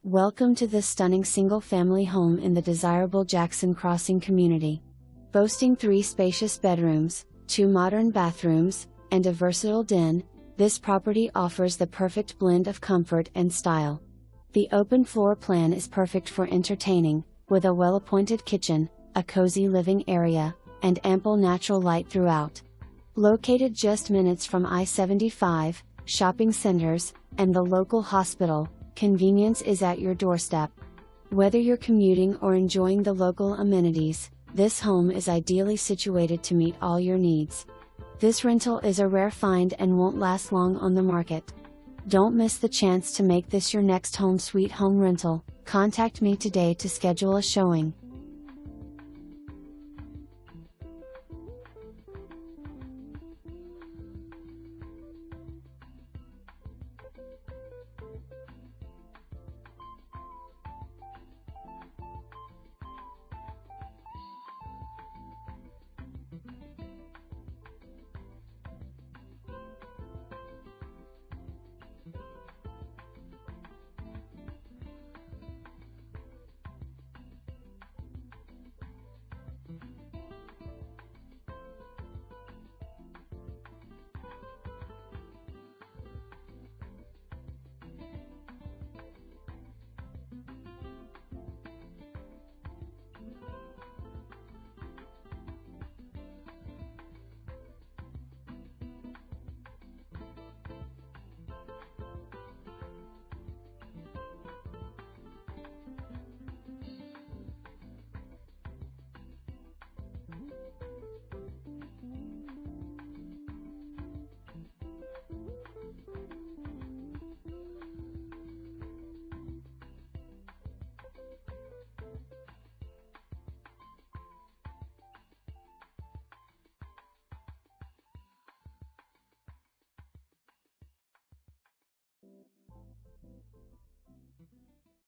Welcome to this stunning single-family home in the desirable Jackson Crossing community. Boasting 3 spacious bedrooms, 2 modern bathrooms, and a versatile den, this property offers the perfect blend of comfort and style. The open floor plan is perfect for entertaining, with a well-appointed kitchen, a cozy living area, and ample natural light throughout. Located just minutes from I-75, shopping centers, and the local hospital, convenience is at your doorstep. Whether you're commuting or enjoying the local amenities, this home is ideally situated to meet all your needs. This rental is a rare find and won't last long on the market. Don't miss the chance to make this your next home sweet home rental. Contact me today to schedule a showing.